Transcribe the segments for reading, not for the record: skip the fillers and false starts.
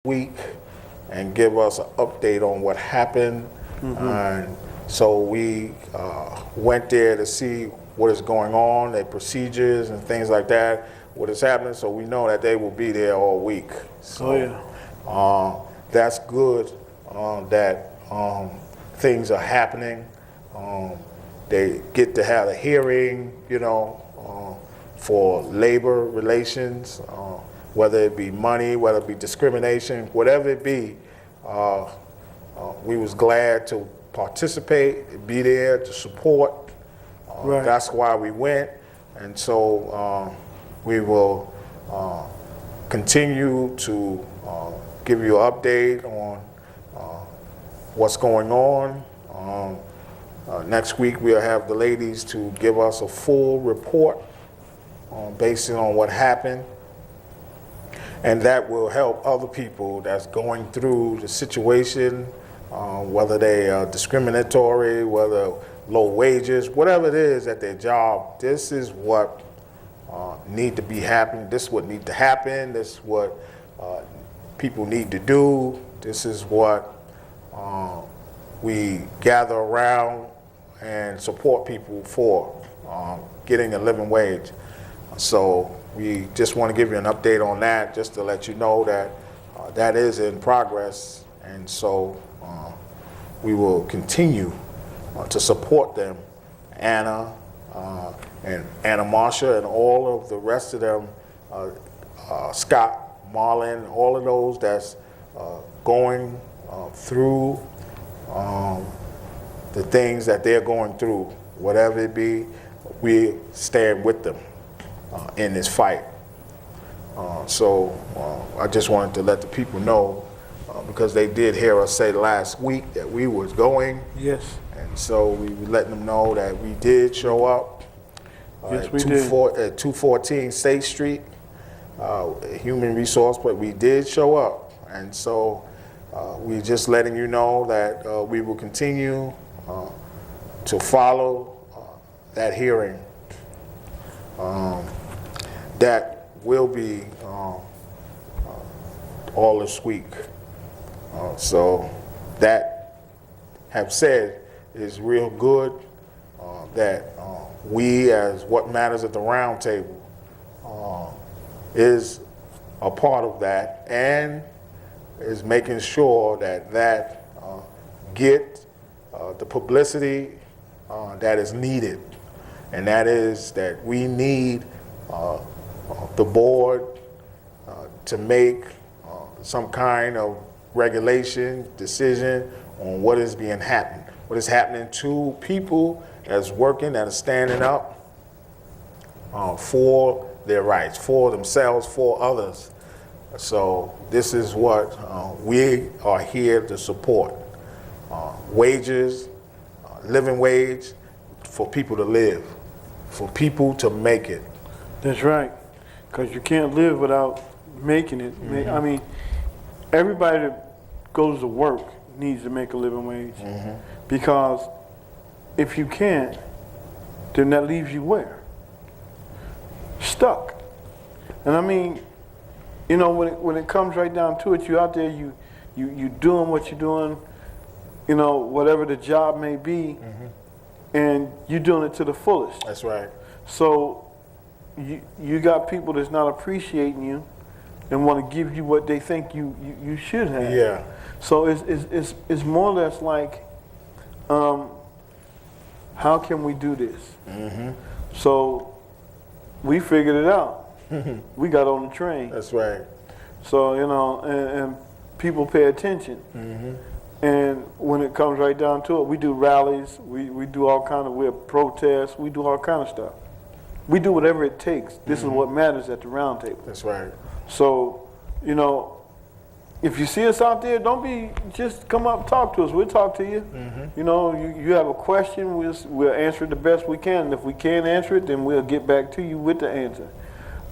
week and give us an update on what happened. And so we went there to see what is going on, their procedures and things like that, what is happening. So we know that they will be there all week. So that's good that things are happening. They get to have a hearing, for labor relations, whether it be money, whether it be discrimination, whatever it be. We was glad to participate, be there to support. That's why we went, and so we will continue to give you an update on what's going on. Next week we'll have the ladies to give us a full report based on what happened, and that will help other people that's going through the situation, whether they are discriminatory, whether low wages, whatever it is at their job. This is what need to be happening. This is what need to happen. This is what people need to do. This is what we gather around and support people for, getting a living wage. So we just want to give you an update on that, just to let you know that that is in progress. And so we will continue to support them, Anna and Anna Marsha and all of the rest of them, Scott, Marlon, all of those that's going through the things that they're going through, whatever it be. We stand with them in this fight. So I just wanted to let the people know, because they did hear us say last week that we was going. Yes. And so we were letting them know that we did show up at 214 State Street, Human Resource, but we did show up. And so we're just letting you know that we will continue to follow that hearing. That will be all this week. So that, have said, is real good that we, as What Matters at the Roundtable, is a part of that, and is making sure that get the publicity that is needed. And that is that we need the board to make some kind of regulation decision on what is being happened, what is happening to people that's working, that are standing up for their rights, for themselves, for others. So this is what we are here to support. Wages, living wage for people to live, for people to make it. That's right, because you can't live without making it. I mean, everybody that goes to work needs to make a living wage, because if you can't, then that leaves you where? Stuck. And I mean, when it comes right down to it, you out there, you doing what you're doing, whatever the job may be, and you're doing it to the fullest. That's right. So you got people that's not appreciating you and want to give you what they think you should have. Yeah. So it's more or less like, how can we do this? So we figured it out. We got on the train. That's right. So and people pay attention. And when it comes right down to it, we do rallies, we do all kind of, we protests, we do all kind of stuff. We do whatever it takes. This is what matters at the round table. That's right. So, if you see us out there, just come up and talk to us. We'll talk to you. You have a question, we'll answer it the best we can. And if we can't answer it, then we'll get back to you with the answer.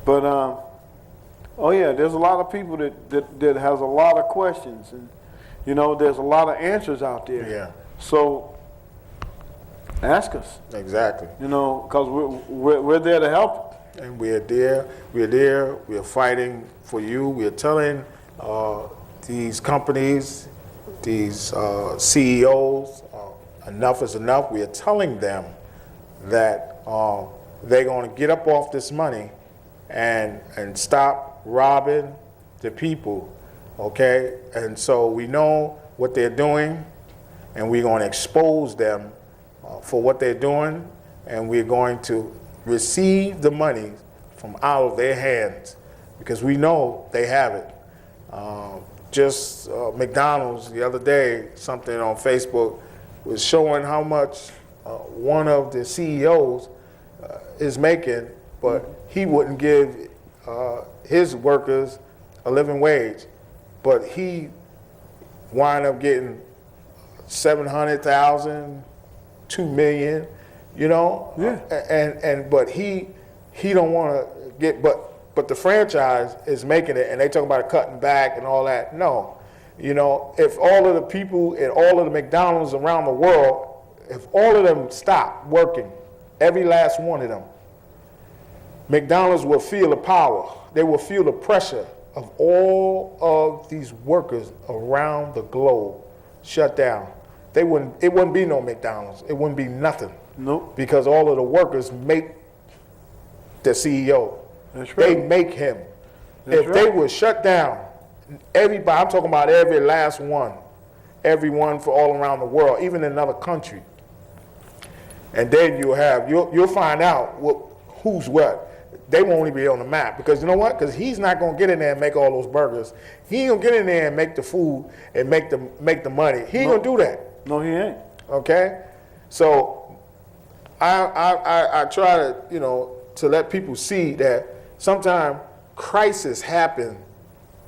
But, there's a lot of people that has a lot of questions. And, there's a lot of answers out there. Yeah. So ask us. Exactly. Because we're there to help. And we're there. We are fighting for you. We are telling these companies, these CEOs, enough is enough. We are telling them that they're going to get up off this money and stop robbing the people, okay? And so we know what they're doing, and we're going to expose them for what they're doing, and we're going to receive the money from out of their hands because we know they have it. McDonald's the other day, something on Facebook was showing how much one of the CEOs is making, but he wouldn't give his workers a living wage, but he wind up getting 700,000, 2 million, you know. Yeah. But he don't want to get, but the franchise is making it, and they talk about cutting back and all that. No, you know, if all of the people at all of the McDonald's around the world, if all of them stop working, every last one of them, McDonald's will feel the power. They will feel the pressure of all of these workers around the globe shut down. It wouldn't be no McDonald's. It wouldn't be nothing. Nope. Because all of the workers make the CEO. That's right. They make him. That's If they were shut down, everybody, I'm talking about every last one, everyone for all around the world, even in another country. And then you'll find out who's what. They won't even be on the map because you know what? Because he's not going to get in there and make all those burgers. He ain't going to get in there and make the food and make the money. He ain't going to do that. No, he ain't. Okay? So I try to, you know, to let people see that sometimes crisis happen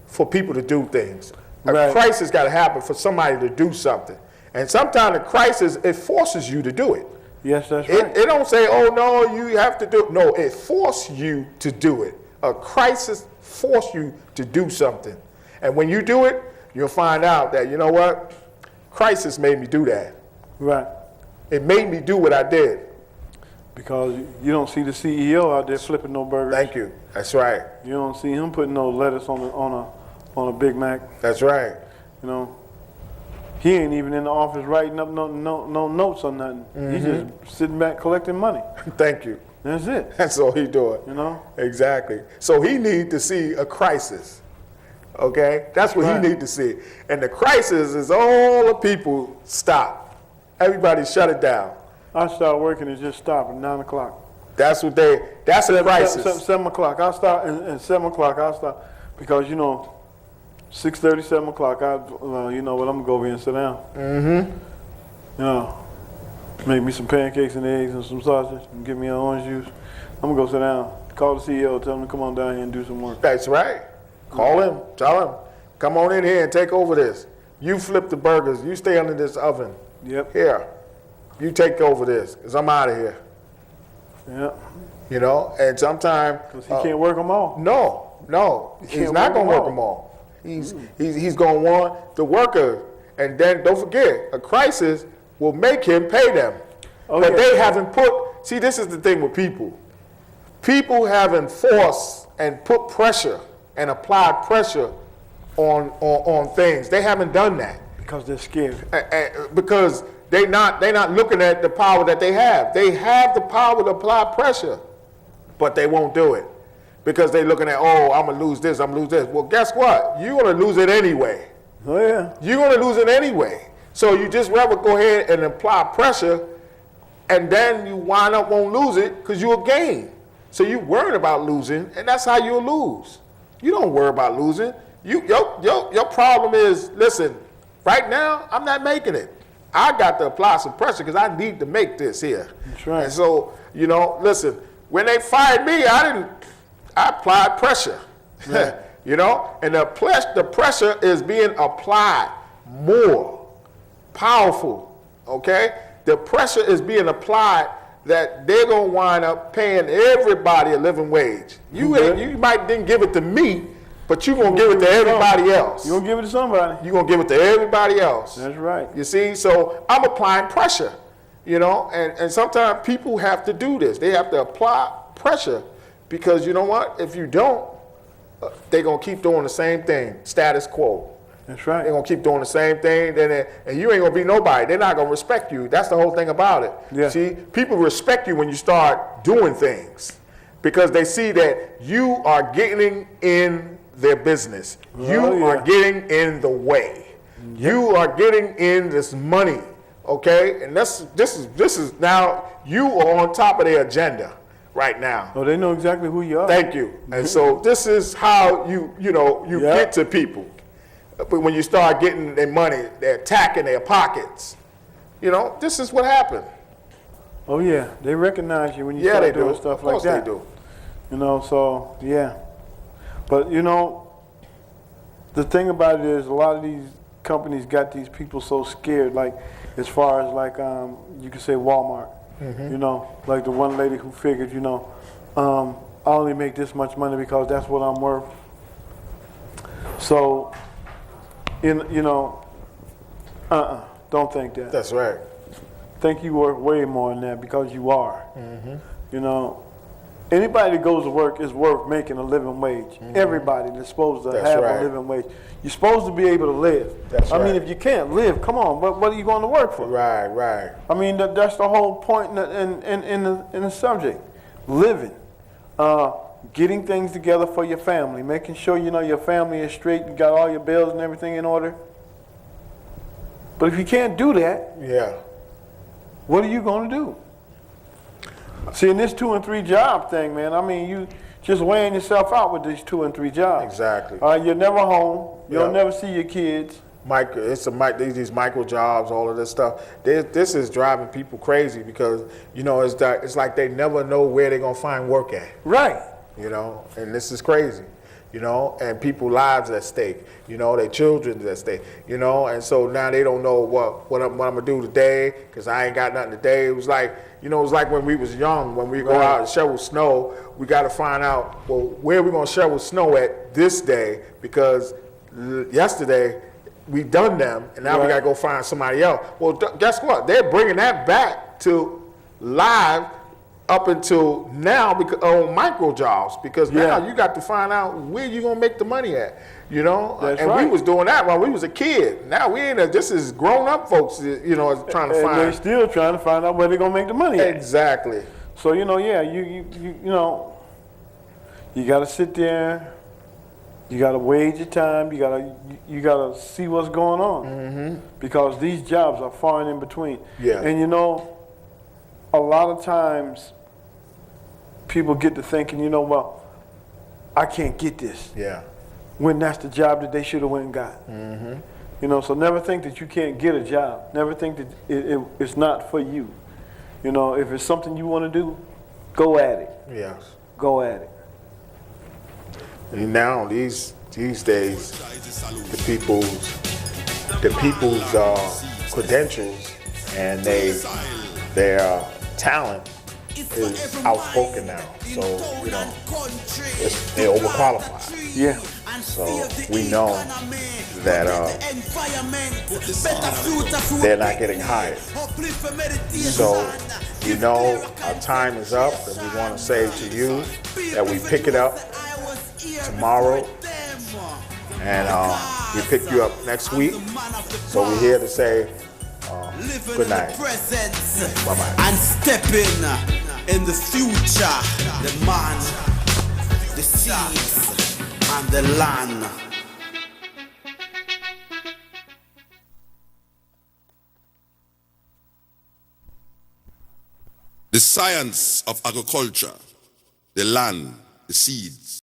for people to do things. Right. A crisis got to happen for somebody to do something. And sometimes the crisis, it forces you to do it. Yes, that's right. It don't say, oh, no, you have to do it. No, it forces you to do it. A crisis forces you to do something. And when you do it, you'll find out that, you know what? Crisis made me do that. Right. It made me do what I did. Because you don't see the CEO out there flipping no burgers. Thank you. That's right. You don't see him putting no lettuce on a Big Mac. That's right. You know, he ain't even in the office writing up no notes or nothing. He's just sitting back collecting money. Thank you. That's it. That's all he doing. You know? Exactly. So he need to see a crisis. Okay? That's what he need to see. And the crisis is all the people stop. Everybody shut it down. I start working and just stop at 9 o'clock. That's a crisis. 7 o'clock. I'll start, and 7 o'clock I'll start. Because, you know, 6:30, 7 o'clock, you know what, I'm going to go over here and sit down. Mm-hmm. You know, make me some pancakes and eggs and some sausage and give me an orange juice. I'm going to go sit down. Call the CEO, tell him to come on down here and do some work. That's right. Call him. Tell him, come on in here and take over this. You flip the burgers. You stay under this oven. Yep. Here. You take over this, because I'm out of here. Yep. You know, and sometimes... Because he can't work them all. No. He's not going to work them all. He's going to want the worker. And then, don't forget, a crisis will make him pay them. Oh, but yeah. they haven't put... See, this is the thing with people. People haven't forced and put pressure and applied pressure on things. They haven't done that. Because they're scared. Because they're not looking at the power that they have. They have the power to apply pressure, but they won't do it because they're looking at, oh, I'm gonna lose this, I'm gonna lose this. Well, guess what? You're gonna lose it anyway. Oh yeah. You're gonna lose it anyway. So you just rather go ahead and apply pressure, and then you wind up won't lose it because you'll gain. So you worried about losing, and that's how you'll lose. You don't worry about losing. Your problem is, listen, right now I'm not making it. I got to apply some pressure because I need to make this here. That's right. And so, you know, listen, when they fired me, I applied pressure. Right. You know, and the pressure is being applied more powerful, okay? The pressure is being applied that they're going to wind up paying everybody a living wage. You might didn't give it to me, but you're going to give it to everybody else. You're going to give it to somebody. You're going to give it to everybody else. That's right. You see, so I'm applying pressure, you know, and sometimes people have to do this. They have to apply pressure because you know what? If you don't, they're going to keep doing the same thing, status quo. That's right. They're going to keep doing the same thing, and you ain't going to be nobody. They're not going to respect you. That's the whole thing about it. Yeah. See, people respect you when you start doing things because they see that you are getting in their business. You are getting in the way. You are getting in this money, okay? And this is now, you are on top of their agenda right now. Oh, they know exactly who you are. Thank you. And so this is how you get to people. But when you start getting their money, they're attacking their pockets. This is what happened. Oh yeah, they recognize you when you start doing stuff like that. Of course they do. So yeah. But the thing about it is a lot of these companies got these people so scared, like as far as like you could say Walmart. Like the one lady who figured, I only make this much money because that's what I'm worth. So, don't think that. That's right. Think you worth way more than that because you are. Anybody that goes to work is worth making a living wage. Everybody that's supposed to have a living wage. You're supposed to be able to live. That's right. I mean, if you can't live, come on, what are you going to work for? Right. I mean, that's the whole point in the subject. Living. Getting things together for your family. Making sure your family is straight. You got all your bills and everything in order. But if you can't do that, what are you going to do? See, in this 2 and 3 job thing, man, I mean, you just weighing yourself out with these 2 and 3 jobs. Exactly. You're never home. You'll never see your kids. These micro jobs, all of this stuff. This is driving people crazy because it's like they never know where they're gonna find work at. Right. And this is crazy. And people's lives at stake. Their children's at stake. And so now they don't know what I'm gonna do today because I ain't got nothing today. It was like when we was young, when we go out and shovel snow, we got to find out where we gonna shovel snow at this day because yesterday we done them and now we gotta go find somebody else. Well, guess what? They're bringing that back to live up until now because on micro jobs because now you got to find out where you gonna make the money at. That's and right. we was doing that while we was a kid. Now we ain't. This is grown up folks. Trying to find. They're still trying to find out where they're gonna make the money at. Exactly. So you got to sit there. You got to wage your time. You got to see what's going on because these jobs are far and in between. Yeah. And a lot of times people get to thinking, well, I can't get this. Yeah. When that's the job that they should have went and got. So never think that you can't get a job. Never think that it's not for you. If it's something you want to do, go at it. Yes. Go at it. And now these days, the people's credentials and their talent is outspoken now. So they're overqualified. Yeah. So we know that they're not getting hired. So our time is up, and we want to say to you that we pick it up tomorrow, and we pick you up next week. So we're here to say good night. Bye-bye. And stepping in the future, the man, the seeds, and the land. The science of agriculture, the land, the seeds.